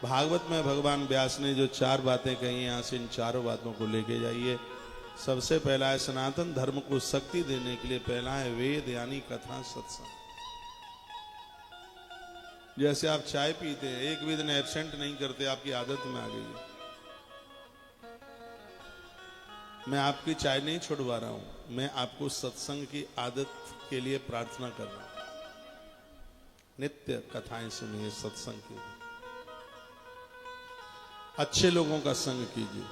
भागवत में भगवान व्यास ने जो 4 बातें कही, यहां से इन चारों बातों को लेके जाइए। सबसे पहला है सनातन धर्म को शक्ति देने के लिए पहला है वेद यानी कथा सत्संग। जैसे आप चाय पीते हैं, एक भी दिन एब्सेंट नहीं करते, आपकी आदत में आ गई है। मैं आपकी चाय नहीं छुड़वा रहा हूं, मैं आपको सत्संग की आदत के लिए प्रार्थना कर रहा हूं। नित्य कथाएं सुनिए, सत्संग कीजिए, अच्छे लोगों का संग कीजिए,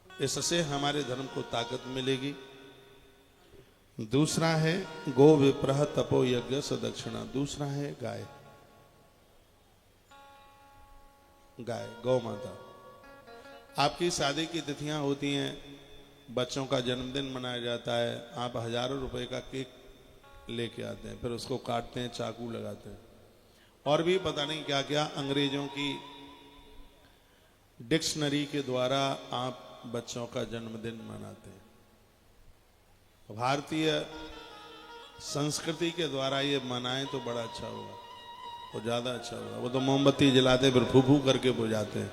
इससे हमारे धर्म को ताकत मिलेगी। दूसरा है गो विप्रह तपो यज्ञ सदक्षिणा। दूसरा है गाय, गाय गौ माता। आपकी शादी की तिथियां होती हैं, बच्चों का जन्मदिन मनाया जाता है, आप हजारों रुपए का केक लेके आते हैं, फिर उसको काटते हैं, चाकू लगाते हैं, और भी पता नहीं क्या क्या अंग्रेजों की डिक्शनरी के द्वारा आप बच्चों का जन्मदिन मनाते हैं। भारतीय संस्कृति के द्वारा ये मनाएं तो बड़ा अच्छा होगा, वो ज्यादा अच्छा होगा। वो तो मोमबत्ती जलाते फिर फू फू करके बुझाते हैं,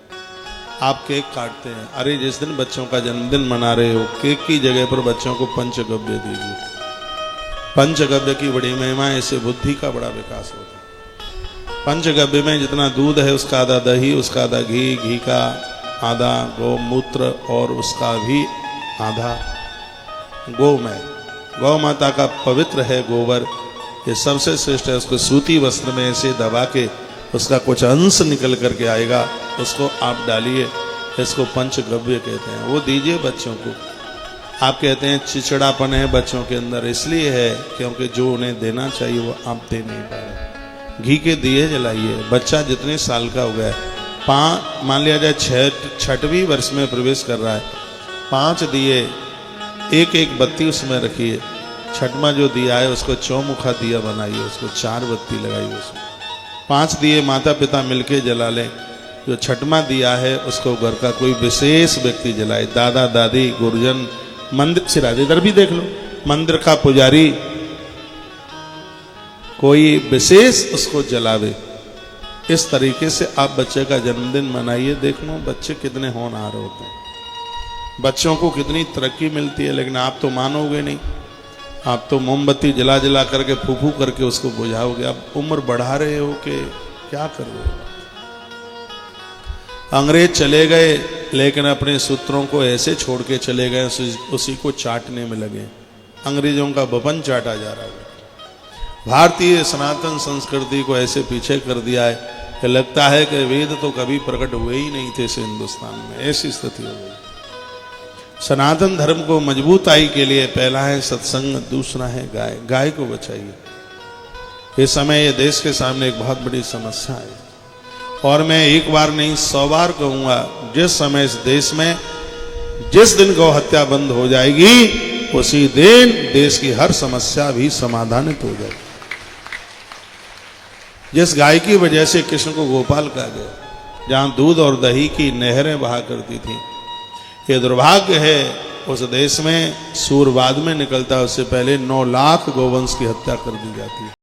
आप केक काटते हैं। अरे जिस दिन बच्चों का जन्मदिन मना रहे हो, केक की जगह पर बच्चों को पंचगव्य दीजिए। पंचगव्य की बड़ी महिमा है, इससे बुद्धि का बड़ा विकास होता है। पंचगव्य में जितना दूध है उसका आधा दही, उसका आधा घी, घी का आधा गौमूत्र और उसका भी आधा गोमय। गौ माता का पवित्र है गोबर, ये सबसे श्रेष्ठ है। उसको सूती वस्त्र में ऐसे दबा के उसका कुछ अंश निकल करके आएगा, उसको आप डालिए, इसको पंचगव्य कहते हैं। वो दीजिए बच्चों को। आप कहते हैं चिचड़ापन है बच्चों के अंदर, इसलिए है क्योंकि जो उन्हें देना चाहिए वो आप दे नहीं पा रहे। घी के दिए जलाइए। बच्चा जितने साल का हो गया, मान लिया जाए 6वीं वर्ष में प्रवेश कर रहा है, 5 दिए, एक एक बत्ती उसमें रखिए। 6वां जो दिया है उसको चौमुखा दिया बनाइए, उसको 4 बत्ती लगाइए उसमें। 5 दिए माता पिता मिलके जला लें। जो 6वां दिया है उसको घर का कोई विशेष व्यक्ति जलाए, दादा दादी, गुरुजन, मंदिर सिराज, इधर भी देख लो, मंदिर का पुजारी, कोई विशेष उसको जलावे। इस तरीके से आप बच्चे का जन्मदिन मनाइए। देख लो बच्चे कितने होनहार होते हैं, बच्चों को कितनी तरक्की मिलती है। लेकिन आप तो मानोगे नहीं, आप तो मोमबत्ती जला जला करके फूफू करके उसको बुझाओगे। आप उम्र बढ़ा रहे हो कि क्या करोगे। अंग्रेज चले गए लेकिन अपने सूत्रों को ऐसे छोड़ के चले गए, उसी को चाटने में लगे। अंग्रेजों का बपन चाटा जा रहा है। भारतीय सनातन संस्कृति को ऐसे पीछे कर दिया है कि लगता है कि वेद तो कभी प्रकट हुए ही नहीं थे इस हिंदुस्तान में। ऐसी स्थिति हो गई। सनातन धर्म को मजबूताई के लिए पहला है सत्संग, दूसरा है गाय। गाय को बचाइए। इस समय ये देश के सामने एक बहुत बड़ी समस्या है, और मैं एक बार नहीं 100 बार कहूंगा, जिस समय इस देश में जिस दिन गौ हत्या बंद हो जाएगी, उसी दिन देश की हर समस्या भी समाधानित हो जाएगी। जिस गाय की वजह से कृष्ण को गोपाल कहा गया, जहां दूध और दही की नहरें बहा करती थी, ये दुर्भाग्य है उस देश में सूरवाद में निकलता, उससे पहले 9 लाख गौवंश की हत्या कर दी जाती है।